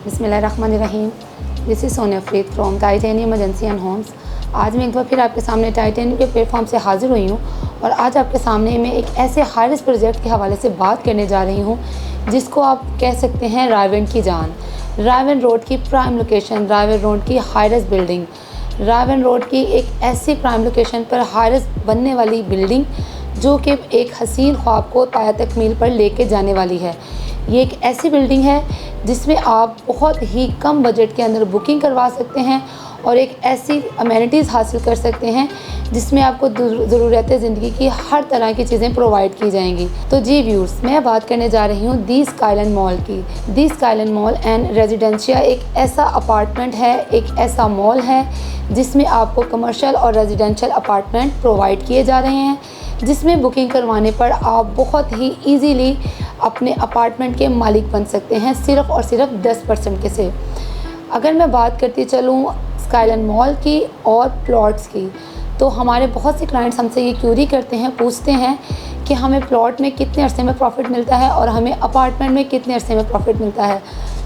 बिस्मिल्लाहिर्रहमानिर्रहीम। This is Sonia Farid from Titanium Agency and Homes. आज मैं एक बार फिर आपके सामने टाइटेनियम के प्लेटफॉर्म से हाज़िर हुई हूँ और आज आपके सामने मैं एक ऐसे हाई रिस्क प्रोजेक्ट के हवाले से बात करने जा रही हूँ जिसको आप कह सकते हैं रायवेंड की जान। रायवेंड रोड की प्राइम लोकेशन, रायवेंड रोड की high risk building, Raiwind road की एक ऐसी प्राइम लोकेशन पर हाई रिस्क बनने वाली बिल्डिंग जो कि एक हसीन ख्वाब को पाया तकमील पर लेके जाने वाली है। ये एक ऐसी बिल्डिंग है जिसमें आप बहुत ही कम बजट के अंदर बुकिंग करवा सकते हैं और एक ऐसी अमेनिटीज़ हासिल कर सकते हैं जिसमें आपको ज़रूरत ज़िंदगी की हर तरह की चीज़ें प्रोवाइड की जाएंगी। तो जी व्यूअर्स, मैं बात करने जा रही हूँ दी स्काईलाइन मॉल की। दी स्काईलाइन मॉल एंड रेजिडेंशिया एक ऐसा अपार्टमेंट है, एक ऐसा मॉल है जिसमें आपको कमर्शियल और रेजिडेंशियल अपार्टमेंट प्रोवाइड किए जा रहे हैं, जिसमें बुकिंग करवाने पर आप बहुत ही ईजीली अपने अपार्टमेंट के मालिक बन सकते हैं सिर्फ़ और सिर्फ 10% के से। अगर मैं बात करती चलूँ स्काईलाइन मॉल की और प्लॉट्स की, तो हमारे बहुत से क्लाइंट्स हमसे ये क्यूरी करते हैं, पूछते हैं कि हमें प्लॉट में कितने अरसे में प्रॉफिट मिलता है और हमें अपार्टमेंट में कितने अरसे में प्रॉफिट मिलता है।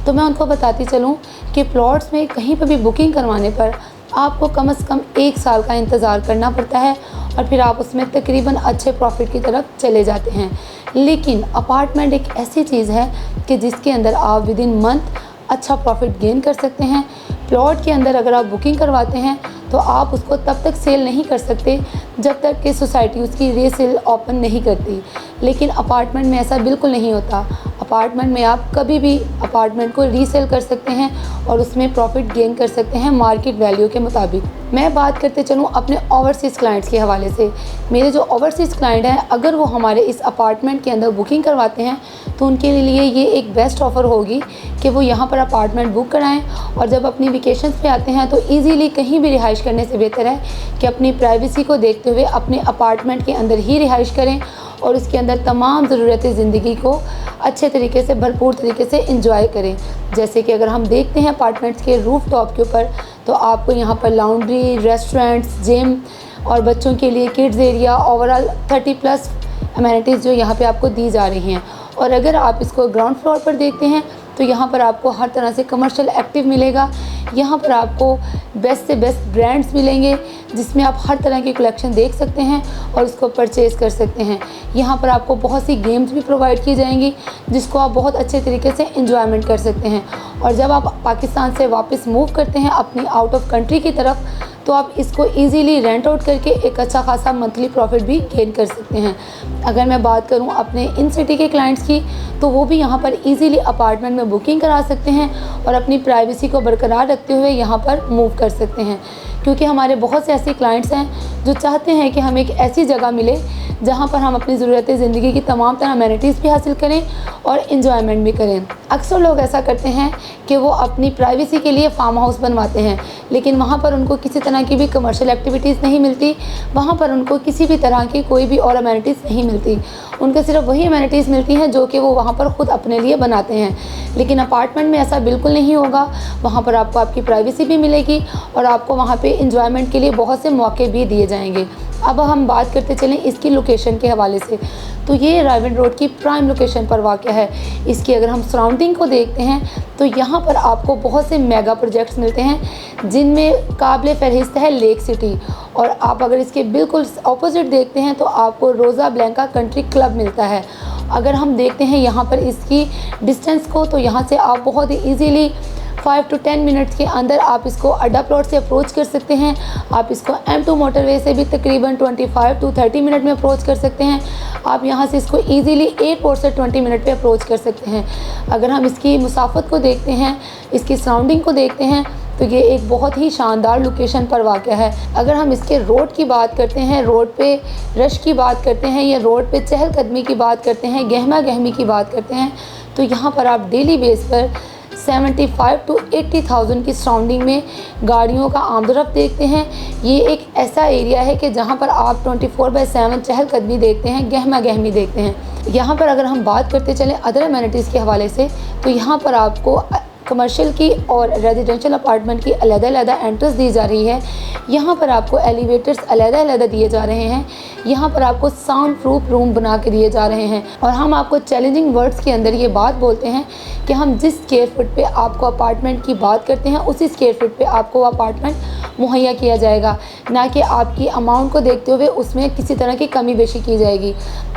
तो मैं उनको बताती चलूँ कि प्लॉट्स में कहीं पर भी बुकिंग करवाने पर आपको कम से कम 1 साल का इंतज़ार करना पड़ता है और फिर आप उसमें तकरीबन अच्छे प्रॉफिट की तरफ चले जाते हैं। लेकिन अपार्टमेंट एक ऐसी चीज़ है कि जिसके अंदर आप विद इन मंथ अच्छा प्रॉफिट गेन कर सकते हैं। प्लॉट के अंदर अगर आप बुकिंग करवाते हैं तो आप उसको तब तक सेल नहीं कर सकते जब तक कि सोसाइटी उसकी रीसेल ओपन नहीं करती, लेकिन अपार्टमेंट में ऐसा बिल्कुल नहीं होता। अपार्टमेंट में आप कभी भी अपार्टमेंट को रीसेल कर सकते हैं और उसमें प्रॉफिट गेन कर सकते हैं मार्केट वैल्यू के मुताबिक। मैं बात करते चलूँ अपने ओवरसीज़ क्लाइंट्स के हवाले से। मेरे जो ओवरसीज़ क्लाइंट हैं, अगर वो हमारे इस अपार्टमेंट के अंदर बुकिंग करवाते हैं तो उनके लिए ये एक बेस्ट ऑफ़र होगी कि वो यहाँ पर अपार्टमेंट बुक कराएँ और जब अपनी वेकेशंस पे आते हैं तो ईज़िली कहीं भी रिहाइश करने से बेहतर है कि अपनी प्राइवेसी को देखते हुए अपने अपार्टमेंट के अंदर ही रिहाइश करें और उसके अंदर तमाम ज़रूरतें ज़िंदगी को अच्छे तरीके से, भरपूर तरीके से एंजॉय करें। जैसे कि अगर हम देखते हैं अपार्टमेंट्स के रूफ टॉप के ऊपर, तो आपको यहाँ पर लॉन्ड्री, रेस्टोरेंट्स, जिम और बच्चों के लिए किड्स एरिया, ओवरऑल 30+ अमेनिटीज़ जो यहाँ पे आपको दी जा रही हैं। और अगर आप इसको ग्राउंड फ्लोर पर देखते हैं तो यहाँ पर आपको हर तरह से कमर्शियल एक्टिव मिलेगा। यहाँ पर आपको बेस्ट से बेस्ट ब्रांड्स मिलेंगे जिसमें आप हर तरह की कलेक्शन देख सकते हैं और उसको परचेज़ कर सकते हैं। यहाँ पर आपको बहुत सी गेम्स भी प्रोवाइड की जाएंगी जिसको आप बहुत अच्छे तरीके से एंजॉयमेंट कर सकते हैं। और जब आप पाकिस्तान से वापस मूव करते हैं अपनी आउट ऑफ कंट्री की तरफ, तो आप इसको इजीली रेंट आउट करके एक अच्छा खासा मंथली प्रॉफिट भी गेन कर सकते हैं। अगर मैं बात करूं अपने इन सिटी के क्लाइंट्स की, तो वो भी यहां पर इजीली अपार्टमेंट में बुकिंग करा सकते हैं और अपनी प्राइवेसी को बरकरार रखते हुए यहां पर मूव कर सकते हैं, क्योंकि हमारे बहुत से ऐसे क्लाइंट्स हैं जो चाहते हैं कि हमें एक ऐसी जगह मिले जहां पर हम अपनी ज़रूरतें ज़िंदगी की तमाम तरह अमेनिटीज़ भी हासिल करें और इन्जॉयमेंट भी करें। अक्सर लोग ऐसा करते हैं कि वो अपनी प्राइवेसी के लिए फार्म हाउस बनवाते हैं, लेकिन वहाँ पर उनको किसी तरह की भी कमर्शियल एक्टिविटीज़ नहीं मिलती, वहाँ पर उनको किसी भी तरह की कोई भी और अमेनिटीज़ नहीं मिलती। उनको सिर्फ वही अमेनिटीज़ मिलती हैं जो कि वो वहाँ पर ख़ुद अपने लिए बनाते हैं। लेकिन अपार्टमेंट में ऐसा बिल्कुल नहीं होगा। वहाँ पर आपको आपकी प्राइवेसी भी मिलेगी और आपको वहाँ पे इंजॉयमेंट के लिए बहुत से मौके भी दिए जाएंगे। अब हम बात करते चलें इसकी लोकेशन के हवाले से, तो ये रायवेंड रोड की प्राइम लोकेशन पर वाक़ है। इसकी अगर हम सराउंडिंग को देखते हैं तो यहाँ पर आपको बहुत से मेगा प्रोजेक्ट्स मिलते हैं जिनमें काबिल फ़हरिस्त है लेक सिटी। और आप अगर इसके बिल्कुल ऑपोजिट देखते हैं तो आपको रोज़ा ब्लैंका कंट्री क्लब मिलता है। अगर हम देखते हैं यहाँ पर इसकी डिस्टेंस को, तो यहाँ से आप बहुत ही ईजीली 5 to 10 मिनट्स के अंदर आप इसको अड्डा प्लॉट से अप्रोच कर सकते हैं। आप इसको M2 मोटरवे से भी तकरीबन 25 to 30 मिनट में अप्रोच कर सकते हैं। आप यहाँ से इसको इजीली एयरपोर्ट से 20 मिनट पे अप्रोच कर सकते हैं। अगर हम इसकी मुसाफत को देखते हैं, इसकी सराउंडिंग को देखते हैं, तो ये एक बहुत ही शानदार लोकेशन पर वाक़ है। अगर हम इसके रोड की बात करते हैं, रोड पे रश की बात करते हैं या रोड पे चहलकदमी की बात करते हैं, गहमा गहमी की बात करते हैं, तो यहाँ पर आप डेली बेस पर 75 to 80,000 की सराउंडिंग में गाड़ियों का आमदरफ्त देखते हैं। ये एक ऐसा एरिया है कि जहाँ पर आप 24/7 चहलकदमी देखते हैं, गहमा गहमी देखते हैं। यहाँ पर अगर हम बात करते चलें अदर अमेनिटीज़ के हवाले से, तो यहाँ पर आपको कमर्शियल की और रेजिडेंशियल अपार्टमेंट की अलग-अलग एंट्रेंस दी जा रही है। यहाँ पर आपको एलिवेटर्स अलग-अलग दिए जा रहे हैं। यहाँ पर आपको साउंड प्रूफ रूम बना के दिए जा रहे हैं और हम आपको चैलेंजिंग वर्ड्स के अंदर ये बात बोलते हैं कि हम जिस स्क्वायर फुट पे आपको अपार्टमेंट की बात करते हैं उसी स्क्वायर फुट पे आपको अपार्टमेंट मुहैया किया जाएगा, ना कि आपकी अमाउंट को देखते हुए उसमें किसी तरह की कमी बेशी की जाएगी।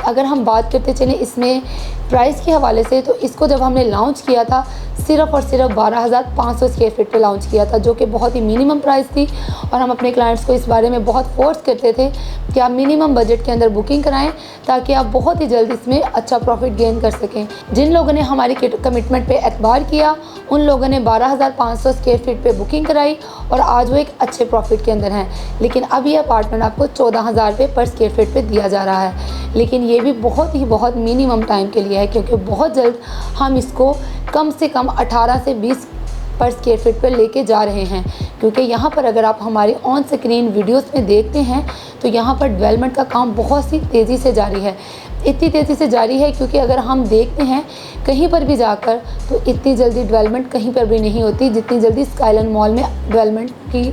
अगर हम बात करते चलें इसमें प्राइस के हवाले से, तो इसको जब हमने लॉन्च किया था सिर्फ़ और सिर्फ 12,500 स्क्वायर फीट पे लॉन्च किया था, जो कि बहुत ही मिनिमम प्राइस थी। और हम अपने क्लाइंट्स को इस बारे में बहुत फोर्स करते थे कि आप मिनिमम बजट के अंदर बुकिंग कराएं ताकि आप बहुत ही जल्द इसमें अच्छा प्रॉफिट गेन कर सकें। जिन लोगों ने हमारी कमिटमेंट पे एतबार किया उन लोगों ने 12,500 स्क्वायर फीट पे बुकिंग कराई और आज वो एक अच्छे प्रॉफिट के अंदर हैं। लेकिन अब ये अपार्टमेंट आपको 14,000 रुपये पर स्क्वायर फीट पे दिया जा रहा है, लेकिन ये भी बहुत मिनिमम टाइम के लिए है, क्योंकि बहुत जल्द हम इसको कम से कम 18 से 20 पर स्क्वायर फीट पर लेके जा रहे हैं। क्योंकि यहाँ पर अगर आप हमारी ऑन स्क्रीन वीडियोस में देखते हैं तो यहाँ पर डेवलपमेंट का काम बहुत सी तेज़ी से जारी है। इतनी तेज़ी से जारी है क्योंकि अगर हम देखते हैं कहीं पर भी जाकर तो इतनी जल्दी डेवलपमेंट कहीं पर भी नहीं होती जितनी जल्दी स्काईलाइन मॉल में डेवलपमेंट की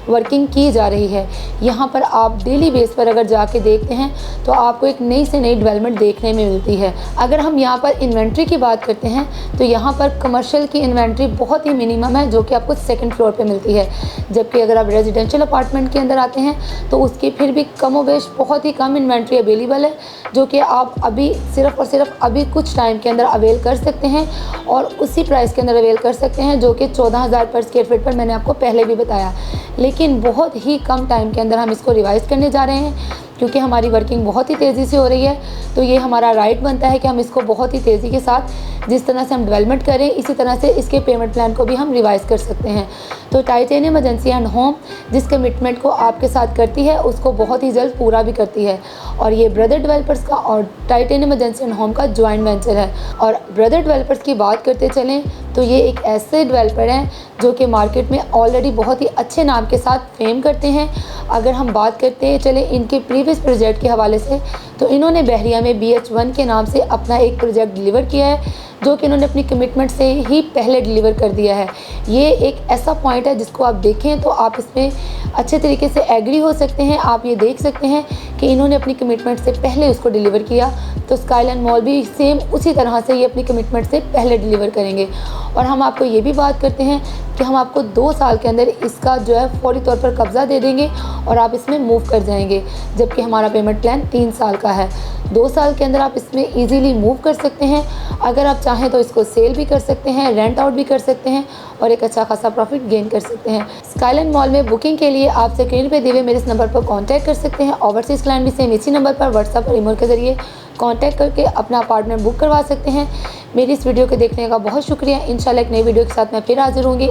वर्किंग की जा रही है। यहाँ पर आप डेली बेस पर अगर जाके देखते हैं तो आपको एक नई से नई डेवलपमेंट देखने में मिलती है। अगर हम यहाँ पर इन्वेंट्री की बात करते हैं तो यहाँ पर कमर्शियल की इन्वेंट्री बहुत ही मिनिमम है, जो कि आपको सेकंड फ्लोर पे मिलती है। जबकि अगर आप रेजिडेंशियल अपार्टमेंट के अंदर आते हैं तो उसकी फिर भी कमोबेश बहुत ही कम इन्वेंट्री अवेलेबल है, जो कि आप अभी सिर्फ और सिर्फ अभी कुछ टाइम के अंदर अवेल कर सकते हैं और उसी प्राइस के अंदर अवेल कर सकते हैं, जो कि 14,000 पर स्क्वायर फीट पर मैंने आपको पहले भी बताया। लेकिन बहुत ही कम टाइम के अंदर हम इसको रिवाइज़ करने जा रहे हैं क्योंकि हमारी वर्किंग बहुत ही तेज़ी से हो रही है। तो ये हमारा राइट बनता है कि हम इसको बहुत ही तेज़ी के साथ जिस तरह से हम डेवलपमेंट करें इसी तरह से इसके पेमेंट प्लान को भी हम रिवाइज़ कर सकते हैं। तो टाइटेनियम एजेंसी एंड होम जिस कमिटमेंट को आपके साथ करती है उसको बहुत ही जल्द पूरा भी करती है। और ये ब्रदर डेवलपर्स का और टाइटेनियम एजेंसी एंड होम का जॉइंट वेंचर है। और ब्रदर डेवलपर्स की बात करते चलें तो ये एक ऐसे डेवलपर हैं जो कि मार्केट में ऑलरेडी बहुत ही अच्छे नाम के साथ फेम करते हैं। अगर हम बात करते चलें इनके प्रीवियस प्रोजेक्ट के हवाले से, तो इन्होंने बहरिया में BH1 के नाम से अपना एक प्रोजेक्ट डिलीवर किया है, जो कि इन्होंने अपनी कमिटमेंट से ही पहले डिलीवर कर दिया है। ये एक ऐसा पॉइंट है जिसको आप देखें तो आप इसमें अच्छे तरीके से एग्री हो सकते हैं। आप ये देख सकते हैं कि इन्होंने अपनी कमिटमेंट से पहले उसको डिलीवर किया, तो स्काईलाइन मॉल भी सेम उसी तरह से ये अपनी कमिटमेंट से पहले डिलीवर करेंगे। और हम आपको ये भी बात करते हैं कि हम आपको 2 साल के अंदर इसका जो है फौरी तौर पर कब्ज़ा दे देंगे और आप इसमें मूव कर जाएंगे, जबकि हमारा पेमेंट प्लान 3 साल का है। 2 साल के अंदर आप इसमें इजीली मूव कर सकते हैं। अगर आप चाहें तो इसको सेल भी कर सकते हैं, रेंट आउट भी कर सकते हैं और एक अच्छा खासा प्रॉफिट गेन कर सकते हैं। स्काईलाइन मॉल में बुकिंग के लिए आप स्क्रीन पे दिए हुए मेरे इस नंबर पर कांटेक्ट कर सकते हैं। ओवरसीज़ क्लाइंट भी सेम इसी नंबर पर व्हाट्सएप और ईमेल के ज़रिए कांटेक्ट करके अपना अपार्टमेंट बुक करवा सकते हैं। मेरी इस वीडियो को देखने का बहुत शुक्रिया। इंशाल्लाह एक नई वीडियो के साथ मैं फिर हाजिर होंगी।